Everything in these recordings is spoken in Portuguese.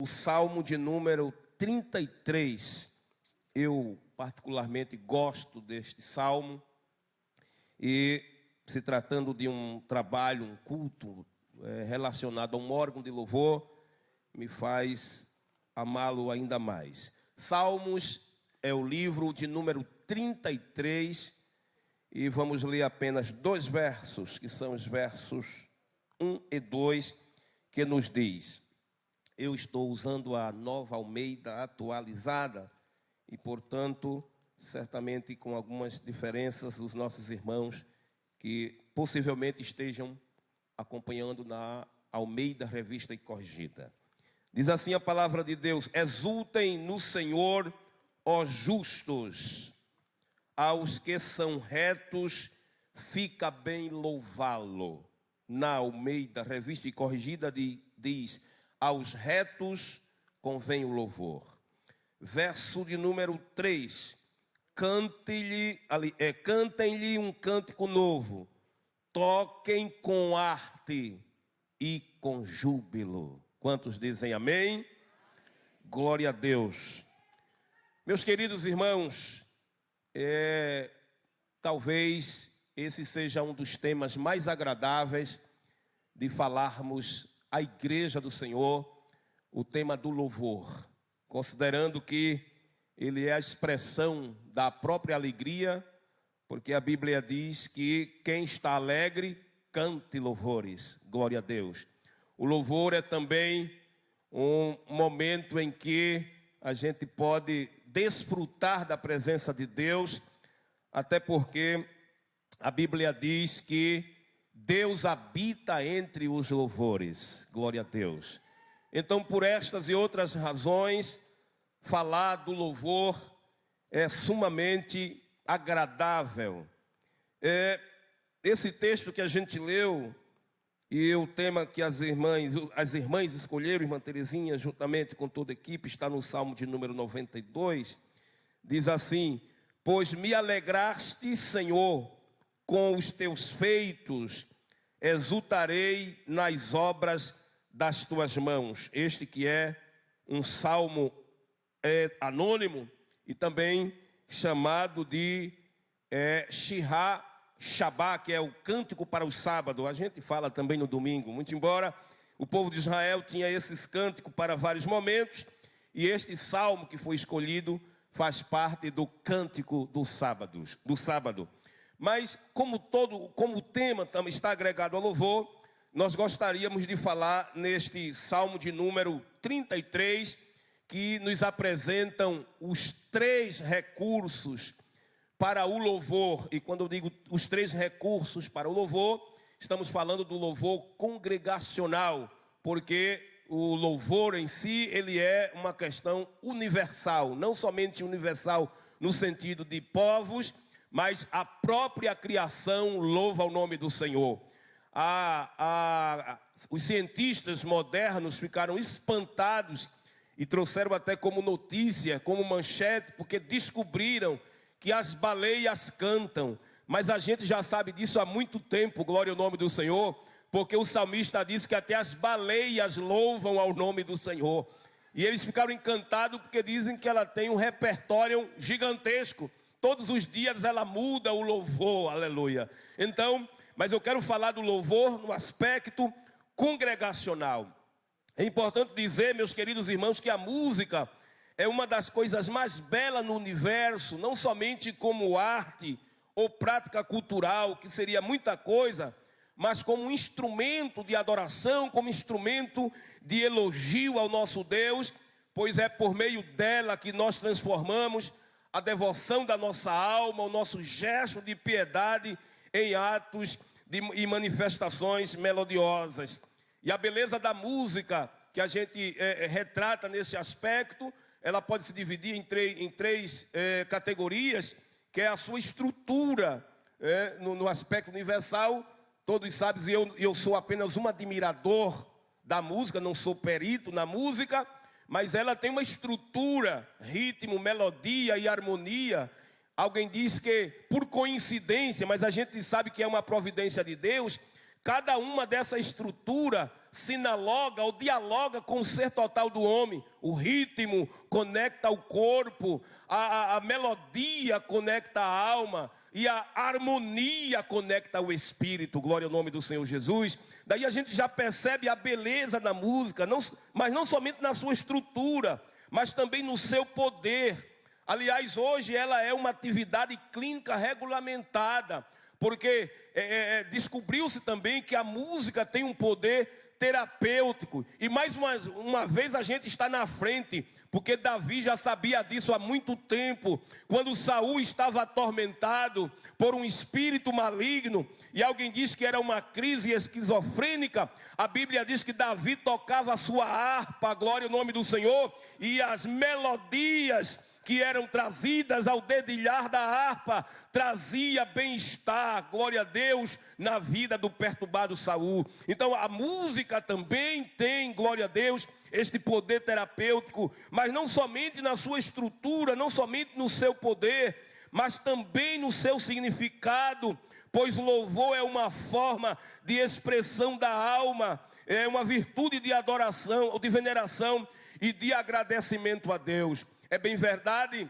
O Salmo de número 33, eu particularmente gosto deste Salmo, e se tratando de um trabalho, um culto relacionado a um órgão de louvor, me faz amá-lo ainda mais. Salmos é o livro de número 33, e vamos ler apenas 2 versos, que são os versos 1 e 2, que nos diz: eu estou usando a Nova Almeida atualizada e, portanto, certamente com algumas diferenças dos nossos irmãos que possivelmente estejam acompanhando na Almeida Revista e Corrigida. Diz assim a palavra de Deus: exultem no Senhor, ó justos, aos que são retos, fica bem louvá-lo. Na Almeida Revista e Corrigida diz: aos retos convém o louvor. Verso de número 3: cantem-lhe um cântico novo, toquem com arte e com júbilo. Quantos dizem amém? Glória a Deus. Meus queridos irmãos, talvez esse seja um dos temas mais agradáveis de falarmos à igreja do Senhor, o tema do louvor, considerando que ele é a expressão da própria alegria, porque a Bíblia diz que quem está alegre, cante louvores. Glória a Deus. O louvor é também um momento em que a gente pode desfrutar da presença de Deus, até porque a Bíblia diz que Deus habita entre os louvores. Glória a Deus. Então, por estas e outras razões, falar do louvor é sumamente agradável. Esse texto que a gente leu, e o tema que as irmãs escolheram, irmã Terezinha, juntamente com toda a equipe, está no Salmo de número 92, diz assim: pois me alegraste, Senhor, com os teus feitos, exultarei nas obras das tuas mãos. Este que é um salmo anônimo e também chamado de Shirá Shabá, que é o cântico para o sábado. A gente fala também no domingo, muito embora o povo de Israel tinha esses cânticos para vários momentos, e este salmo que foi escolhido faz parte do cântico do sábado. Mas como o tema também está agregado ao louvor, nós gostaríamos de falar neste Salmo de número 33, que nos apresentam os 3 recursos para o louvor. E quando eu digo os 3 recursos para o louvor, estamos falando do louvor congregacional, porque o louvor em si, ele é uma questão universal, não somente universal no sentido de povos, mas a própria criação louva o nome do Senhor. Os cientistas modernos ficaram espantados e trouxeram até como notícia, como manchete, porque descobriram que as baleias cantam. Mas a gente já sabe disso há muito tempo, glória ao nome do Senhor, porque o salmista diz que até as baleias louvam ao nome do Senhor. E eles ficaram encantados porque dizem que ela tem um repertório gigantesco. Todos os dias ela muda o louvor, aleluia. Então, mas eu quero falar do louvor no aspecto congregacional. É importante dizer, meus queridos irmãos, que a música é uma das coisas mais belas no universo, não somente como arte ou prática cultural, que seria muita coisa, mas como um instrumento de adoração, como instrumento de elogio ao nosso Deus, pois é por meio dela que nós transformamos a devoção da nossa alma, o nosso gesto de piedade em atos e manifestações melodiosas. E a beleza da música que a gente retrata nesse aspecto, ela pode se dividir em três categorias, que é a sua estrutura, no aspecto universal. Todos sabem, eu sou apenas um admirador da música, não sou perito na música, mas ela tem uma estrutura, ritmo, melodia e harmonia. Alguém diz que por coincidência, mas a gente sabe que é uma providência de Deus. Cada uma dessa estrutura sinaloga ou dialoga com o ser total do homem. O ritmo conecta o corpo, a melodia conecta a alma e a harmonia conecta o espírito. Glória ao nome do Senhor Jesus. Daí a gente já percebe a beleza da música, mas não somente na sua estrutura, mas também no seu poder. Aliás, hoje ela é uma atividade clínica regulamentada, porque descobriu-se também que a música tem um poder terapêutico. E mais uma vez a gente está na frente, porque Davi já sabia disso há muito tempo. Quando Saul estava atormentado por um espírito maligno, e alguém diz que era uma crise esquizofrênica, a Bíblia diz que Davi tocava a sua harpa, glória ao nome do Senhor, e as melodias que eram trazidas ao dedilhar da harpa trazia bem-estar, glória a Deus, na vida do perturbado Saul. Então a música também tem, glória a Deus, este poder terapêutico, mas não somente na sua estrutura, não somente no seu poder, mas também no seu significado, pois o louvor é uma forma de expressão da alma, é uma virtude de adoração, ou de veneração e de agradecimento a Deus. É bem verdade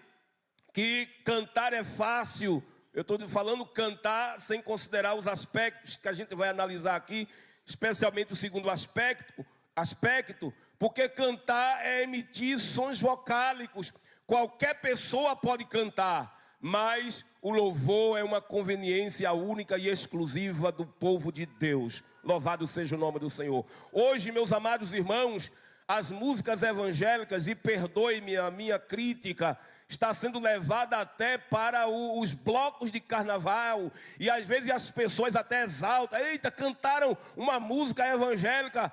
que cantar é fácil. Eu estou falando cantar sem considerar os aspectos que a gente vai analisar aqui, especialmente o segundo aspecto, porque cantar é emitir sons vocálicos. Qualquer pessoa pode cantar, mas o louvor é uma conveniência única e exclusiva do povo de Deus. Louvado seja o nome do Senhor. Hoje, meus amados irmãos, as músicas evangélicas, e perdoe-me a minha crítica, está sendo levada até para os blocos de carnaval, e às vezes as pessoas até exaltam, eita, cantaram uma música evangélica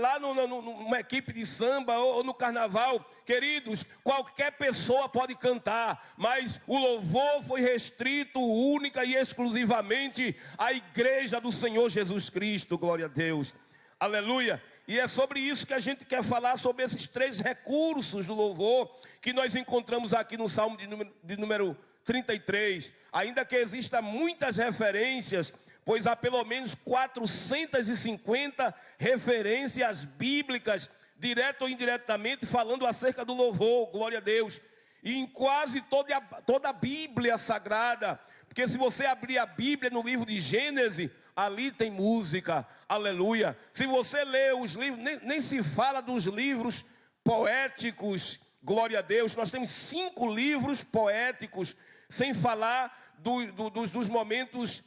lá numa equipe de samba ou no carnaval. Queridos, qualquer pessoa pode cantar, mas o louvor foi restrito única e exclusivamente à igreja do Senhor Jesus Cristo, glória a Deus, aleluia. E é sobre isso que a gente quer falar, sobre esses 3 recursos do louvor que nós encontramos aqui no Salmo de número 33. Ainda que existam muitas referências, pois há pelo menos 450 referências bíblicas, direto ou indiretamente, falando acerca do louvor, glória a Deus. E em quase toda a Bíblia Sagrada, porque se você abrir a Bíblia no livro de Gênesis, ali tem música, aleluia. Se você lê os livros, nem se fala dos livros poéticos, glória a Deus. Nós temos 5 livros poéticos, sem falar dos momentos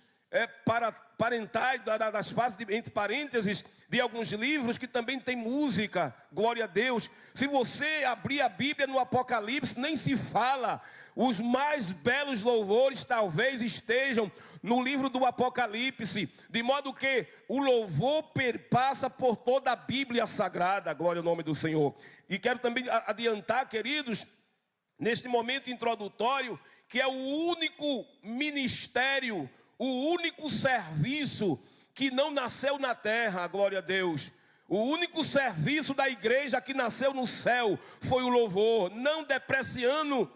parentais, das fases entre parênteses, de alguns livros que também tem música, glória a Deus. Se você abrir a Bíblia no Apocalipse, nem se fala. Os mais belos louvores talvez estejam no livro do Apocalipse, de modo que o louvor perpassa por toda a Bíblia Sagrada, glória ao nome do Senhor. E quero também adiantar, queridos, neste momento introdutório, que é o único ministério, o único serviço que não nasceu na terra, glória a Deus. O único serviço da igreja que nasceu no céu foi o louvor, não depreciando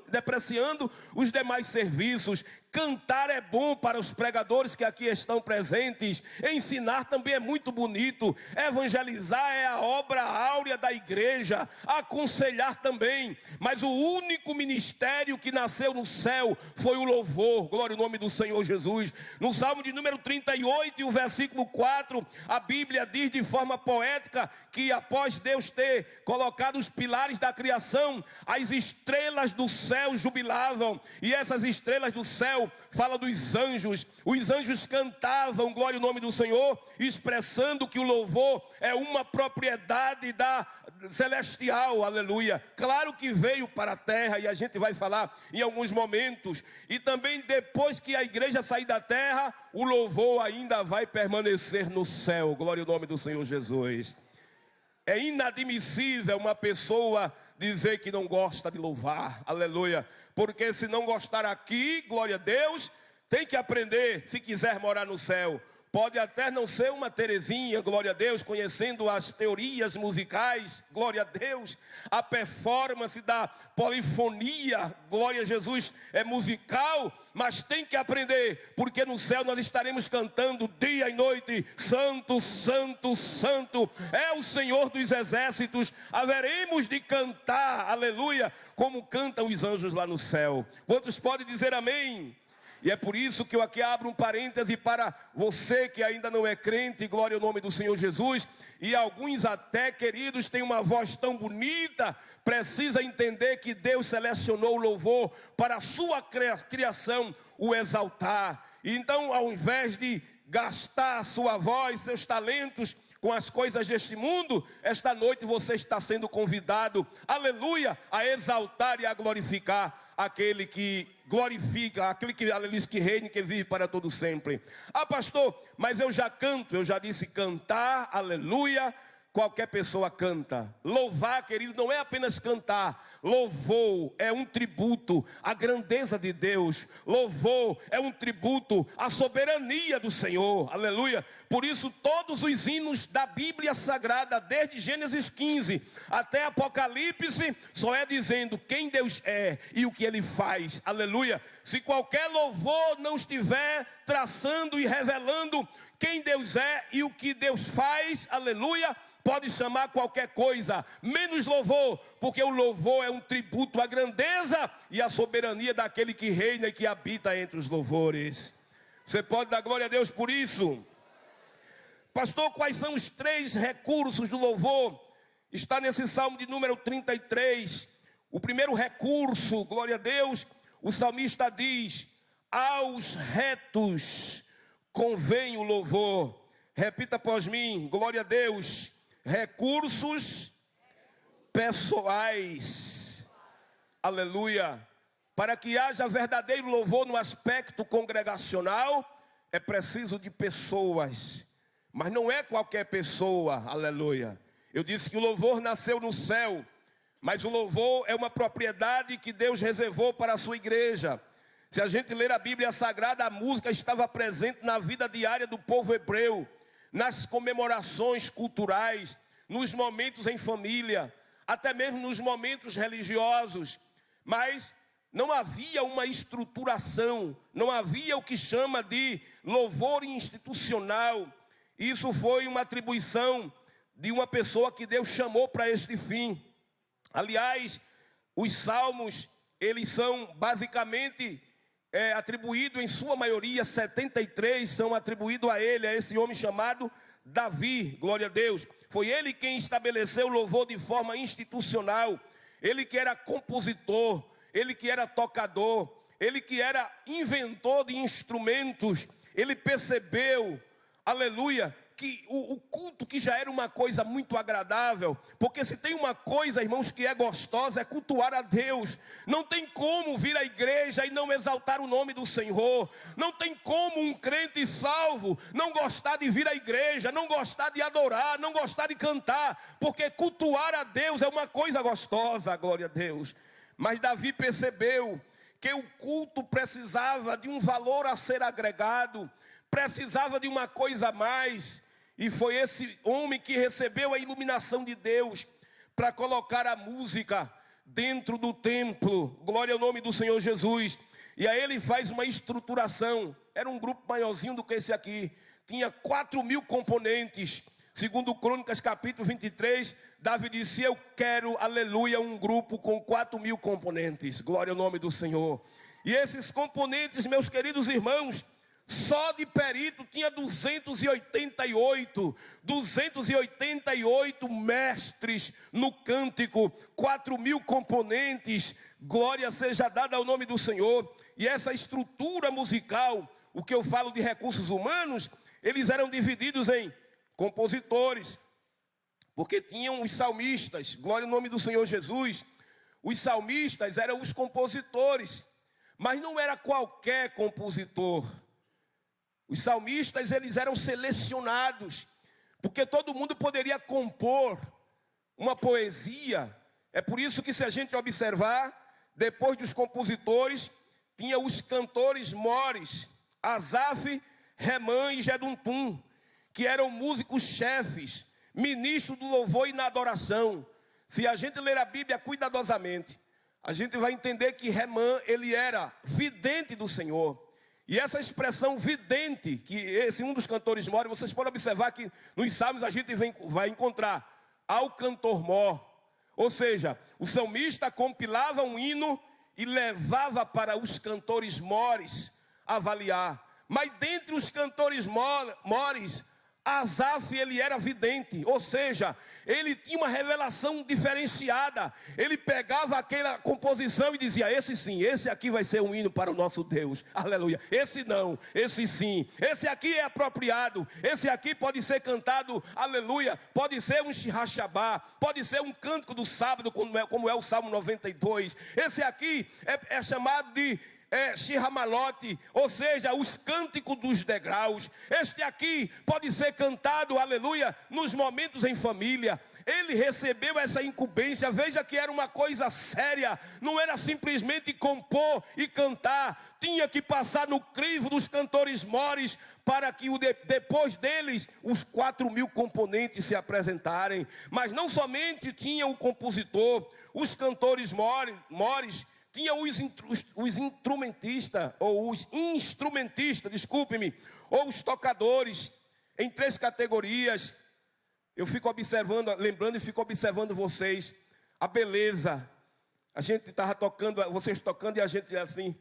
os demais serviços. Cantar é bom para os pregadores que aqui estão presentes. Ensinar também é muito bonito. Evangelizar é a obra áurea da igreja. Aconselhar também. Mas o único ministério que nasceu no céu foi o louvor. Glória ao nome do Senhor Jesus. No Salmo de número 38 e o versículo 4, a Bíblia diz de forma poética que após Deus ter colocado os pilares da criação, as estrelas do céu jubilavam. E essas estrelas do céu fala dos anjos. Os anjos cantavam, glória ao nome do Senhor, expressando que o louvor é uma propriedade da celestial, aleluia. Claro que veio para a terra, e a gente vai falar em alguns momentos. E também depois que a igreja sair da terra, o louvor ainda vai permanecer no céu, glória ao nome do Senhor Jesus. É inadmissível uma pessoa dizer que não gosta de louvar, aleluia. Porque se não gostar aqui, glória a Deus, tem que aprender se quiser morar no céu. Pode até não ser uma Terezinha, glória a Deus, conhecendo as teorias musicais, glória a Deus, a performance da polifonia, glória a Jesus, é musical, mas tem que aprender, porque no céu nós estaremos cantando dia e noite, santo, santo, santo, é o Senhor dos exércitos, haveremos de cantar, aleluia, como cantam os anjos lá no céu. Quantos podem dizer amém? E é por isso que eu aqui abro um parêntese para você que ainda não é crente, glória ao nome do Senhor Jesus. E alguns até, queridos, têm uma voz tão bonita, precisa entender que Deus selecionou o louvor para a sua criação, o exaltar. E então, ao invés de gastar a sua voz, seus talentos com as coisas deste mundo, esta noite você está sendo convidado, aleluia, a exaltar e a glorificar aquele que glorifica, aquele que reina e que vive para todo sempre. Ah, pastor, mas eu já canto, eu já disse cantar, aleluia. Qualquer pessoa canta. Louvar, querido, não é apenas cantar. Louvor é um tributo à grandeza de Deus. Louvor é um tributo à soberania do Senhor. Aleluia. Por isso todos os hinos da Bíblia Sagrada, desde Gênesis 15 até Apocalipse, só é dizendo quem Deus é e o que Ele faz. Aleluia. Se qualquer louvor não estiver traçando e revelando quem Deus é e o que Deus faz, aleluia, pode chamar qualquer coisa, menos louvor, porque o louvor é um tributo à grandeza e à soberania daquele que reina e que habita entre os louvores. Você pode dar glória a Deus por isso? Pastor, quais são os 3 recursos do louvor? Está nesse Salmo de número 33. O primeiro recurso, glória a Deus, o salmista diz: aos retos convém o louvor. Repita após mim, glória a Deus. Recursos pessoais, aleluia. Para que haja verdadeiro louvor no aspecto congregacional, é preciso de pessoas, mas não é qualquer pessoa, aleluia. Eu disse que o louvor nasceu no céu, mas o louvor é uma propriedade que Deus reservou para a sua igreja. Se a gente ler a Bíblia Sagrada, a música estava presente na vida diária do povo hebreu, nas comemorações culturais, nos momentos em família, até mesmo nos momentos religiosos. Mas não havia uma estruturação, não havia o que chama de louvor institucional. Isso foi uma atribuição de uma pessoa que Deus chamou para este fim. Aliás, os salmos, eles são basicamente atribuído em sua maioria, 73 são atribuídos a ele, a esse homem chamado Davi, glória a Deus. Foi ele quem estabeleceu o louvor de forma institucional. Ele que era compositor, ele que era tocador, ele que era inventor de instrumentos. Ele percebeu, aleluia, que o culto que já era uma coisa muito agradável, porque se tem uma coisa, irmãos, que é gostosa, é cultuar a Deus. Não tem como vir à igreja e não exaltar o nome do Senhor. Não tem como um crente salvo não gostar de vir à igreja, não gostar de adorar, não gostar de cantar, porque cultuar a Deus é uma coisa gostosa, glória a Deus. Mas Davi percebeu que o culto precisava de um valor a ser agregado, precisava de uma coisa a mais. E foi esse homem que recebeu a iluminação de Deus para colocar a música dentro do templo. Glória ao nome do Senhor Jesus. E aí ele faz uma estruturação. Era um grupo maiorzinho do que esse aqui. Tinha 4.000 componentes. Segundo Crônicas capítulo 23, Davi disse: eu quero, aleluia, um grupo com 4.000 componentes. Glória ao nome do Senhor. E esses componentes, meus queridos irmãos, só de perito tinha 288 mestres no cântico, 4.000 componentes, glória seja dada ao nome do Senhor. E essa estrutura musical, o que eu falo de recursos humanos, eles eram divididos em compositores, porque tinham os salmistas, glória ao nome do Senhor Jesus. Os salmistas eram os compositores, mas não era qualquer compositor. Os salmistas, eles eram selecionados, porque todo mundo poderia compor uma poesia. É por isso que, se a gente observar, depois dos compositores, tinha os cantores mores. Asaf Remã e Geduntum, que eram músicos-chefes, ministros do louvor e na adoração. Se a gente ler a Bíblia cuidadosamente, a gente vai entender que Remã, ele era vidente do Senhor. E essa expressão vidente, que esse um dos cantores mor, vocês podem observar que nos salmos a gente vai encontrar ao cantor mor. Ou seja, o salmista compilava um hino e levava para os cantores mores avaliar. Mas dentre os cantores mores, Asaf, ele era vidente, ou seja, ele tinha uma revelação diferenciada. Ele pegava aquela composição e dizia: esse sim, esse aqui vai ser um hino para o nosso Deus, aleluia. Esse não, esse sim, esse aqui é apropriado, esse aqui pode ser cantado, aleluia. Pode ser um shirachabá, pode ser um cântico do sábado, como é o Salmo 92. Esse aqui é chamado de Shiramalote, ou seja, os cânticos dos degraus. Este aqui pode ser cantado, aleluia, nos momentos em família. Ele recebeu essa incumbência. Veja que era uma coisa séria, não era simplesmente compor e cantar. Tinha que passar no crivo dos cantores mores, para que depois deles os 4.000 componentes se apresentarem. Mas não somente tinha o compositor, os cantores mores tinha os instrumentistas, ou os tocadores, em 3 categorias. Eu fico observando, lembrando e fico observando vocês, a beleza. A gente estava tocando, vocês tocando e a gente assim,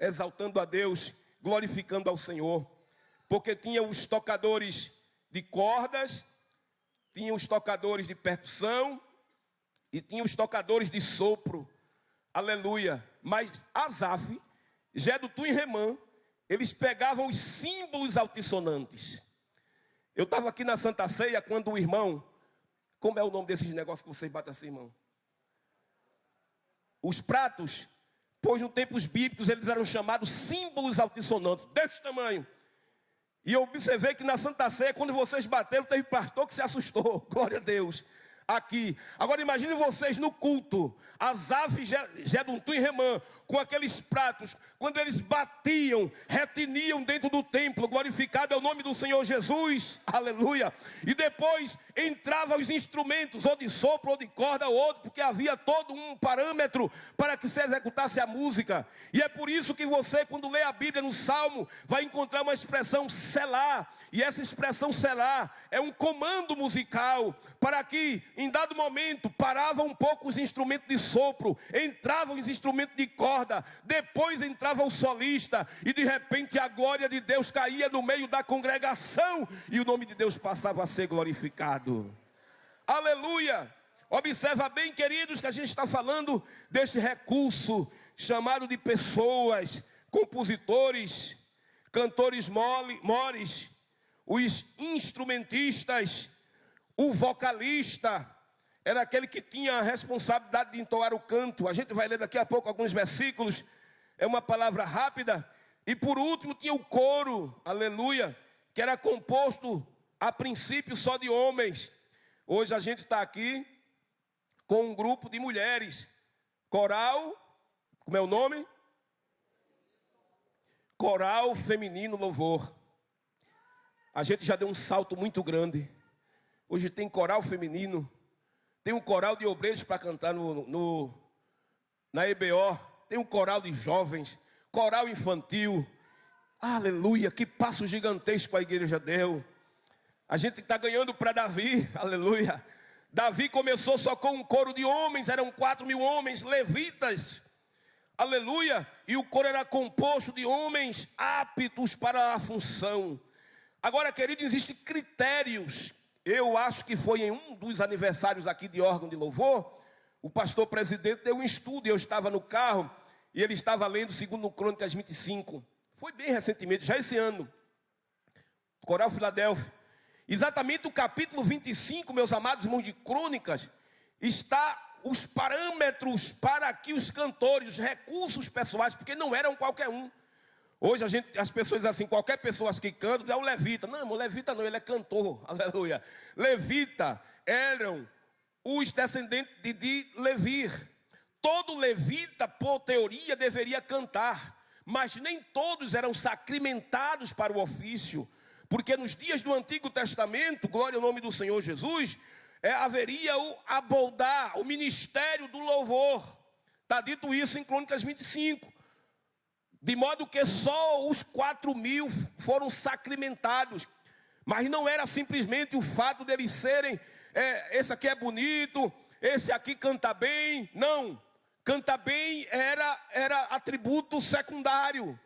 exaltando a Deus, glorificando ao Senhor. Porque tinha os tocadores de cordas, tinha os tocadores de percussão e tinha os tocadores de sopro. Aleluia. Mas Asaf, Geduntum e Remã, eles pegavam os símbolos altissonantes. Eu estava aqui na Santa Ceia quando o irmão, como é o nome desses negócios que vocês batem assim, irmão? Os pratos, pois no tempos bíblicos eles eram chamados símbolos altissonantes, desse tamanho. E eu observei que na Santa Ceia, quando vocês bateram, teve pastor que se assustou. Glória a Deus. Aqui. Agora imagine vocês no culto, Asaf, Geduntum e Remã, com aqueles pratos, quando eles batiam, retiniam dentro do templo, glorificado é o nome do Senhor Jesus, aleluia. E depois entravam os instrumentos, ou de sopro, ou de corda, ou outro, porque havia todo um parâmetro para que se executasse a música. E é por isso que você, quando lê a Bíblia no Salmo, vai encontrar uma expressão selar. E essa expressão selar é um comando musical, para que em dado momento paravam um pouco os instrumentos de sopro, entravam os instrumentos de corda, depois entrava o solista, e de repente a glória de Deus caía no meio da congregação, e o nome de Deus passava a ser glorificado. Aleluia! Observa bem, queridos, que a gente está falando deste recurso chamado de pessoas, compositores, cantores mores, os instrumentistas, o vocalista. Era aquele que tinha a responsabilidade de entoar o canto. A gente vai ler daqui a pouco alguns versículos. É uma palavra rápida. E por último tinha o coro, aleluia, que era composto a princípio só de homens. Hoje a gente está aqui com um grupo de mulheres. Coral, como é o nome? Coral Feminino Louvor. A gente já deu um salto muito grande. Hoje tem coral feminino. Tem um coral de obreiros para cantar na EBO. Tem um coral de jovens. Coral infantil. Aleluia, que passo gigantesco a igreja deu. A gente está ganhando para Davi. Aleluia. Davi começou só com um coro de homens. Eram 4.000 homens, levitas. Aleluia. E o coro era composto de homens aptos para a função. Agora, querido, existem critérios. Eu acho que foi em um dos aniversários aqui de órgão de louvor, o pastor presidente deu um estudo, e eu estava no carro, e ele estava lendo 2 Crônicas 25. Foi bem recentemente, já esse ano. Coral Filadélfia. Exatamente o capítulo 25, meus amados irmãos, de Crônicas, está os parâmetros para que os cantores, os recursos pessoais, porque não eram qualquer um. Hoje as pessoas dizem assim, qualquer pessoa que canta é um levita. Não, levita não, ele é cantor, aleluia. Levita eram os descendentes de Levi. Todo levita, por teoria, deveria cantar. mas nem todos eram sacramentados para o ofício, porque nos dias do Antigo Testamento, glória ao nome do Senhor Jesus, haveria o aboldar, o ministério do louvor. Está dito isso em Crônicas 25. De modo que só os 4.000 foram sacramentados. Mas não era simplesmente o fato deles serem, esse aqui é bonito, esse aqui canta bem. Não, cantar bem era atributo secundário.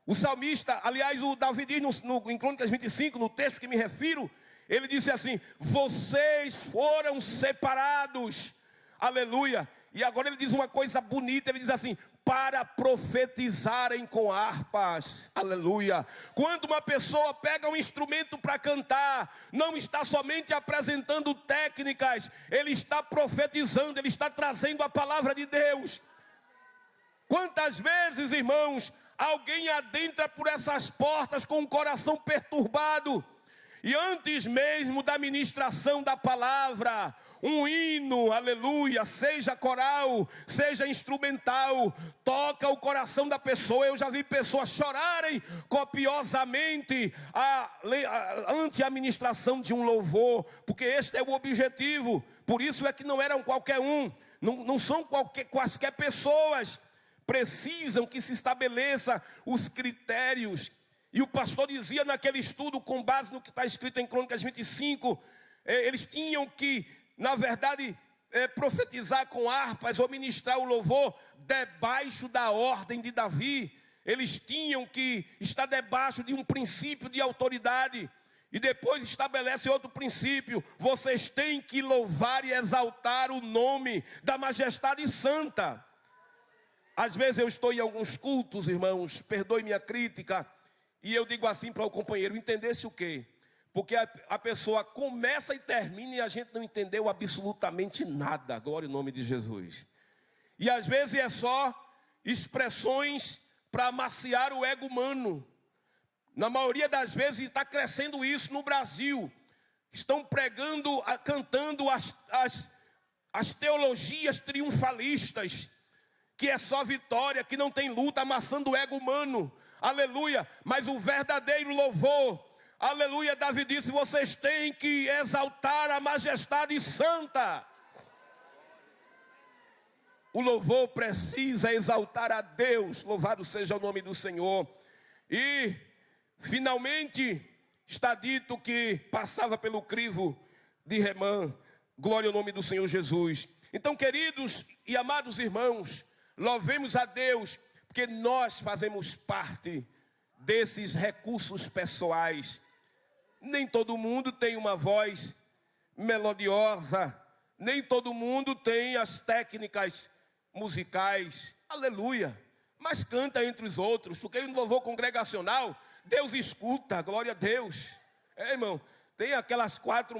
O salmista, aliás, o Davi diz em Crônicas 25, no texto que me refiro, ele disse assim: vocês foram separados, aleluia. E agora ele diz uma coisa bonita, ele diz assim: para profetizarem com harpas, aleluia. Quando uma pessoa pega um instrumento para cantar, não está somente apresentando técnicas, ele está profetizando, ele está trazendo a palavra de Deus. Quantas vezes, irmãos, alguém adentra por essas portas com o coração perturbado, e antes mesmo da ministração da palavra, um hino, aleluia, seja coral, seja instrumental, toca o coração da pessoa. Eu já vi pessoas chorarem copiosamente ante a ministração de um louvor, porque este é o objetivo. Por isso é que não eram qualquer um, não são quaisquer pessoas. Precisam que se estabeleça os critérios. E o pastor dizia naquele estudo, com base no que está escrito em Crônicas 25, eles tinham que, na verdade, profetizar com harpas ou ministrar o louvor debaixo da ordem de Davi. Eles tinham que estar debaixo de um princípio de autoridade. E depois estabelece outro princípio: vocês têm que louvar e exaltar o nome da majestade santa. Às vezes eu estou em alguns cultos, irmãos, perdoe minha crítica, e eu digo assim para o companheiro: entendesse o quê? Porque a pessoa começa e termina e a gente não entendeu absolutamente nada. Glória ao nome de Jesus. E às vezes é só expressões para amaciar o ego humano. Na maioria das vezes está crescendo isso no Brasil. Estão pregando, cantando as teologias triunfalistas, que é só vitória, que não tem luta, amassando o ego humano. Aleluia. Mas o verdadeiro louvor, aleluia, Davi disse: vocês têm que exaltar a majestade santa. O louvor precisa exaltar a Deus. Louvado seja o nome do Senhor. E finalmente está dito que passava pelo crivo de Remã. Glória ao nome do Senhor Jesus. Então, queridos e amados irmãos, louvemos a Deus, porque nós fazemos parte desses recursos pessoais. Nem todo mundo tem uma voz melodiosa, nem todo mundo tem as técnicas musicais, aleluia, mas canta entre os outros, porque no louvor congregacional, Deus escuta, glória a Deus. Irmão, tem aquelas 4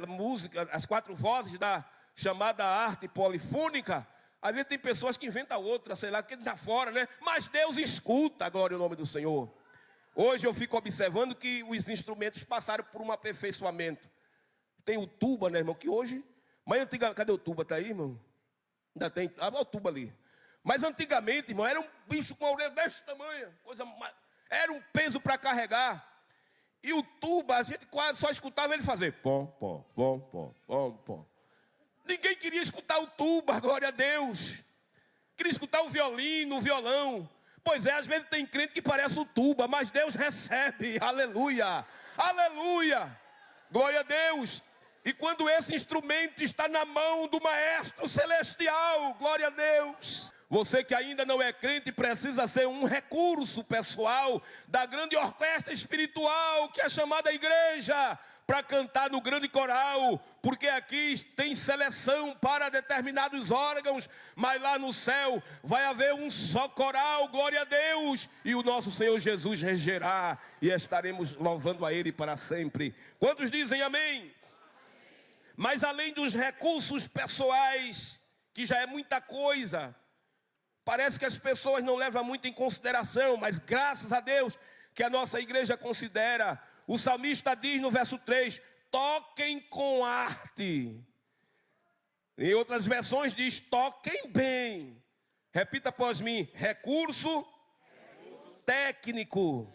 músicas, as 4 vozes da chamada arte polifônica. Às vezes tem pessoas que inventam outra, sei lá, que está fora, né? Mas Deus escuta, glória ao nome do Senhor. Hoje eu fico observando que os instrumentos passaram por um aperfeiçoamento. Tem o tuba, né, irmão? Que hoje, mas antigamente, cadê o tuba? Está aí, irmão? Ainda tem, o tuba ali. Mas antigamente, irmão, era um bicho com a orelha desse tamanho, era um peso para carregar. E o tuba, a gente quase só escutava ele fazer pom, pom, pom, pom, pom, pom. Ninguém queria escutar o tuba, glória a Deus. Queria escutar o violino, o violão. Pois é, às vezes tem crente que parece o tuba, mas Deus recebe, aleluia, aleluia, glória a Deus. E quando esse instrumento está na mão do Maestro Celestial, glória a Deus. Você que ainda não é crente precisa ser um recurso pessoal da grande orquestra espiritual que é chamada igreja, para cantar no grande coral, porque aqui tem seleção para determinados órgãos, mas lá no céu vai haver um só coral, glória a Deus, e o nosso Senhor Jesus regerá, e estaremos louvando a Ele para sempre. Quantos dizem amém? Mas além dos recursos pessoais, que já é muita coisa, parece que as pessoas não levam muito em consideração, mas graças a Deus que a nossa igreja considera. O salmista diz no verso 3, toquem com arte. Em outras versões diz, toquem bem. Repita após mim, recurso técnico.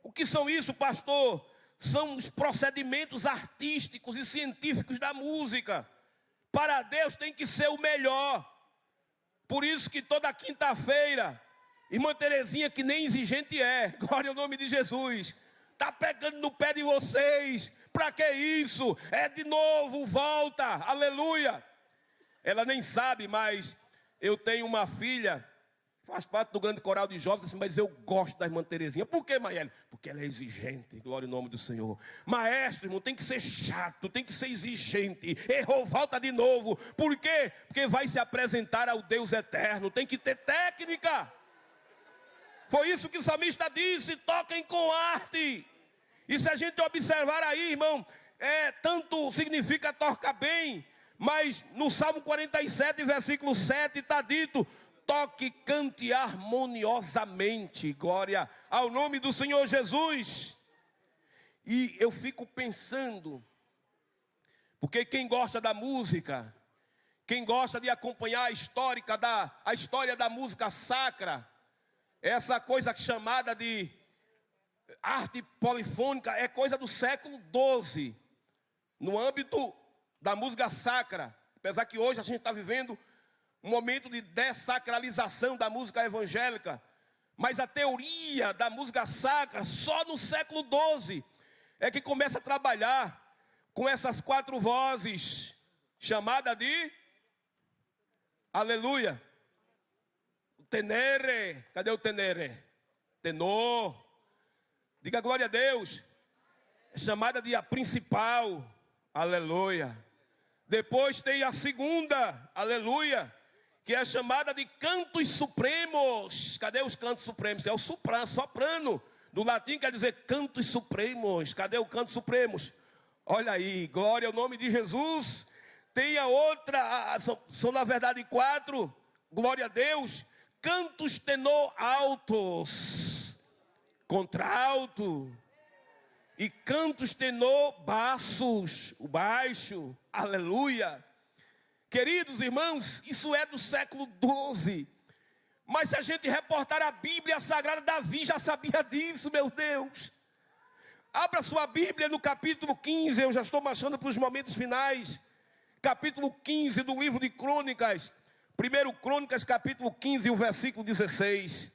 O que são isso, pastor? São os procedimentos artísticos e científicos da música. Para Deus tem que ser o melhor. Por isso que toda quinta-feira, irmã Terezinha, que nem exigente é, glória ao nome de Jesus, está pegando no pé de vocês. Para que isso? É de novo, volta, aleluia. Ela nem sabe, mas eu tenho uma filha, faz parte do grande coral de jovens, assim, mas eu gosto da irmã Terezinha. Por que, Maiele? Porque ela é exigente, glória ao nome do Senhor. Maestro, irmão, tem que ser chato, tem que ser exigente. Errou, volta de novo. Por quê? Porque vai se apresentar ao Deus eterno, tem que ter técnica. Foi isso que o salmista disse, toquem com arte. E se a gente observar aí, irmão, tanto significa tocar bem, mas no Salmo 47, versículo 7, está dito: toque, cante harmoniosamente, glória ao nome do Senhor Jesus. E eu fico pensando, porque quem gosta da música, quem gosta de acompanhar a história da música sacra, essa coisa chamada de arte polifônica, é coisa do século XII, no âmbito da música sacra. Apesar que hoje a gente está vivendo um momento de dessacralização da música evangélica, mas a teoria da música sacra, só no século XII, é que começa a trabalhar com essas 4 vozes, chamada de, aleluia, o tenere, cadê o tenere? Tenor, diga glória a Deus, é chamada de a principal, aleluia. Depois tem a segunda, aleluia, que é chamada de cantos supremos. Cadê os cantos supremos? É o soprano. Do latim quer dizer cantos supremos. Cadê o canto supremos? Olha aí, glória ao nome de Jesus. Tem a outra, são na verdade 4, glória a Deus, cantos tenor altos, contralto, e cantos tenor baixos, o baixo, aleluia. Queridos irmãos, isso é do século XII. Mas se a gente reportar a Bíblia Sagrada, Davi já sabia disso, meu Deus. Abra sua Bíblia no capítulo 15, eu já estou marchando para os momentos finais. Capítulo 15 do livro de Crônicas. 1 Crônicas, capítulo 15, o versículo 16.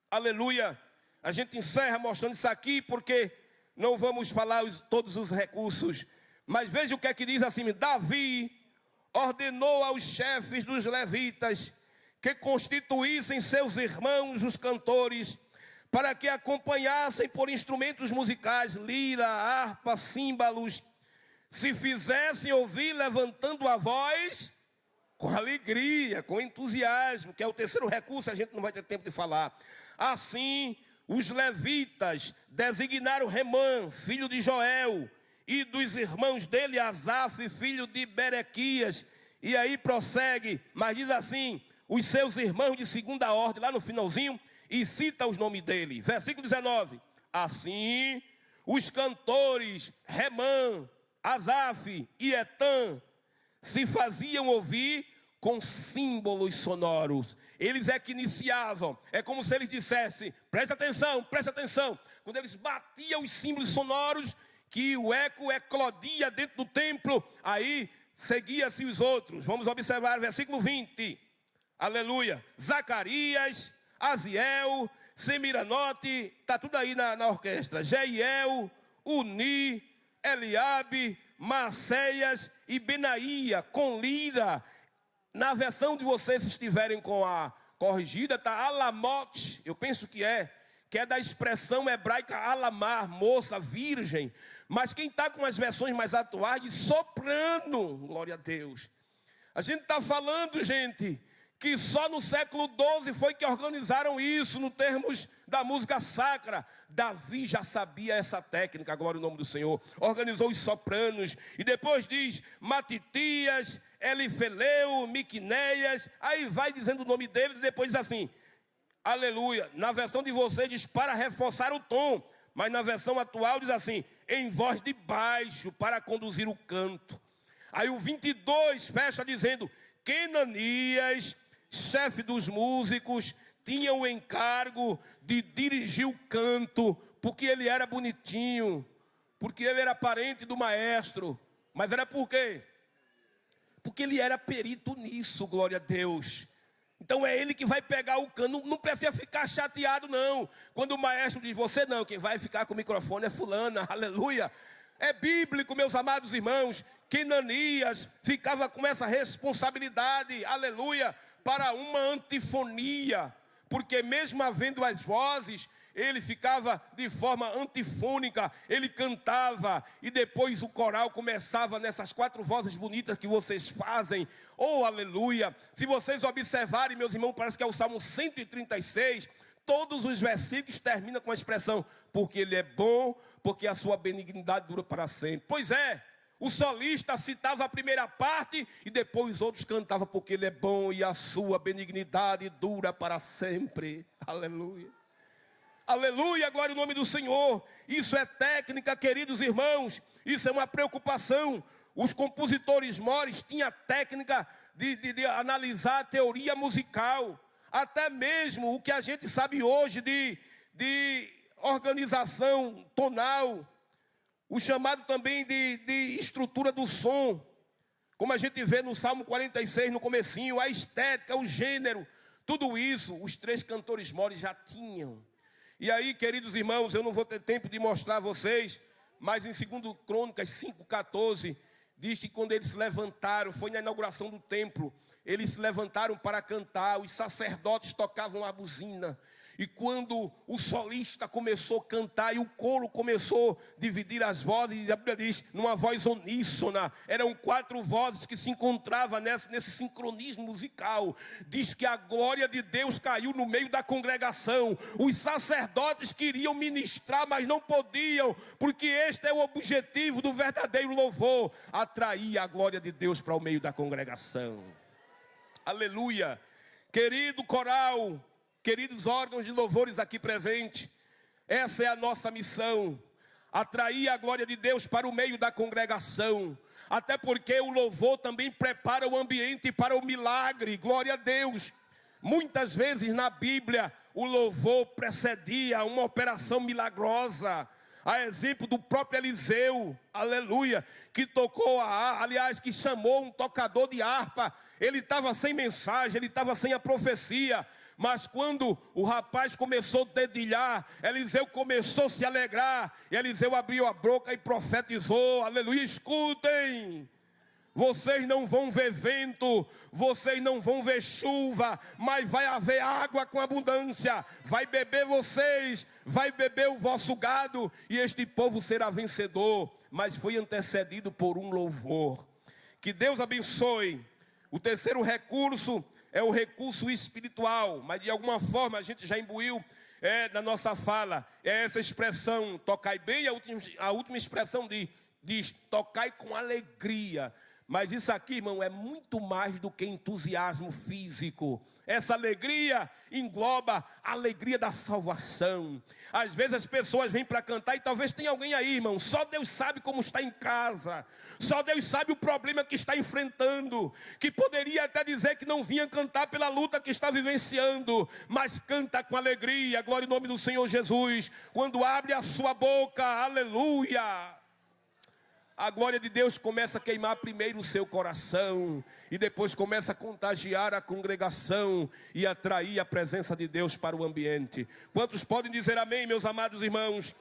Aleluia. A gente encerra mostrando isso aqui, porque não vamos falar todos os recursos. Mas veja o que é que diz assim: Davi ordenou aos chefes dos levitas que constituíssem seus irmãos, os cantores, para que acompanhassem por instrumentos musicais, lira, harpa, símbolos, se fizessem ouvir levantando a voz com alegria, com entusiasmo, que é o terceiro recurso, a gente não vai ter tempo de falar. Assim, os levitas designaram Remã, filho de Joel, e dos irmãos dele, Asaf, filho de Berequias. E aí prossegue, mas diz assim: os seus irmãos de segunda ordem, lá no finalzinho, e cita os nomes dele. Versículo 19. Assim, os cantores Remã, Asaf e Etã se faziam ouvir com símbolos sonoros. Eles é que iniciavam. É como se eles dissessem: presta atenção, presta atenção. Quando eles batiam os símbolos sonoros, que o eco eclodia dentro do templo, aí seguia-se os outros. Vamos observar versículo 20. Aleluia. Zacarias, Aziel, Semiranote, está tudo aí na orquestra. Jeiel, Uni, Eliabe, Maceias e Benaía, com lira. Na versão de vocês, se estiverem com a corrigida, está Alamote, eu penso que é da expressão hebraica alamar, moça, virgem. Mas quem está com as versões mais atuais, de soprano, glória a Deus. A gente está falando, gente, que só no século XII foi que organizaram isso, no termos da música sacra. Davi já sabia essa técnica, glória ao nome do Senhor. Organizou os sopranos, e depois diz Matitias, Elifeleu, Miquineias, aí vai dizendo o nome deles, e depois diz assim, aleluia. Na versão de vocês diz para reforçar o tom, mas na versão atual diz assim, em voz de baixo, para conduzir o canto. Aí o 22 fecha dizendo, Kenanias, chefe dos músicos, tinha o encargo de dirigir o canto, porque ele era bonitinho, porque ele era parente do maestro. Mas era por quê? Porque ele era perito nisso, glória a Deus. Então é ele que vai pegar o cano, não precisa ficar chateado não. Quando o maestro diz, você não, quem vai ficar com o microfone é fulana, aleluia. É bíblico, meus amados irmãos, que Ananias ficava com essa responsabilidade, aleluia, para uma antifonia. Porque mesmo havendo as vozes, ele ficava de forma antifônica, ele cantava, e depois o coral começava nessas 4 vozes bonitas que vocês fazem, oh aleluia. Se vocês observarem, meus irmãos, parece que é o Salmo 136, todos os versículos terminam com a expressão, porque ele é bom, porque a sua benignidade dura para sempre. Pois é, o solista citava a primeira parte, e depois os outros cantavam, porque ele é bom, e a sua benignidade dura para sempre, aleluia. Aleluia, glória ao nome do Senhor. Isso é técnica, queridos irmãos. Isso é uma preocupação. Os compositores mores tinham a técnica de analisar a teoria musical. Até mesmo o que a gente sabe hoje de organização tonal. O chamado também de estrutura do som. Como a gente vê no Salmo 46, no comecinho. A estética, o gênero. Tudo isso os 3 cantores mores já tinham. E aí, queridos irmãos, eu não vou ter tempo de mostrar a vocês, mas em 2 Crônicas 5,14, diz que quando eles se levantaram, foi na inauguração do templo, eles se levantaram para cantar, os sacerdotes tocavam a buzina. E quando o solista começou a cantar e o coro começou a dividir as vozes, a Bíblia diz, numa voz uníssona, eram 4 vozes que se encontravam nesse sincronismo musical. Diz que a glória de Deus caiu no meio da congregação. Os sacerdotes queriam ministrar, mas não podiam, porque este é o objetivo do verdadeiro louvor, atrair a glória de Deus para o meio da congregação. Aleluia. Querido coral, queridos órgãos de louvores aqui presentes, essa é a nossa missão, atrair a glória de Deus para o meio da congregação, até porque o louvor também prepara o ambiente para o milagre, glória a Deus. Muitas vezes na Bíblia, o louvor precedia uma operação milagrosa, a exemplo do próprio Eliseu, aleluia, que tocou aliás, que chamou um tocador de harpa. Ele estava sem mensagem, ele estava sem a profecia, mas quando o rapaz começou a dedilhar, Eliseu começou a se alegrar, e Eliseu abriu a boca e profetizou, aleluia. Escutem, vocês não vão ver vento, vocês não vão ver chuva, mas vai haver água com abundância, vai beber vocês, vai beber o vosso gado, e este povo será vencedor. Mas foi antecedido por um louvor. Que Deus abençoe. O terceiro recurso é o recurso espiritual, mas de alguma forma a gente já imbuiu na nossa fala. É essa expressão, tocai bem, a última expressão diz, tocai com alegria. Mas isso aqui, irmão, é muito mais do que entusiasmo físico. Essa alegria engloba a alegria da salvação. Às vezes as pessoas vêm para cantar e talvez tenha alguém aí, irmão. Só Deus sabe como está em casa. Só Deus sabe o problema que está enfrentando. Que poderia até dizer que não vinha cantar pela luta que está vivenciando. Mas canta com alegria, glória em nome do Senhor Jesus. Quando abre a sua boca, aleluia. A glória de Deus começa a queimar primeiro o seu coração, e depois começa a contagiar a congregação e atrair a presença de Deus para o ambiente. Quantos podem dizer amém, meus amados irmãos?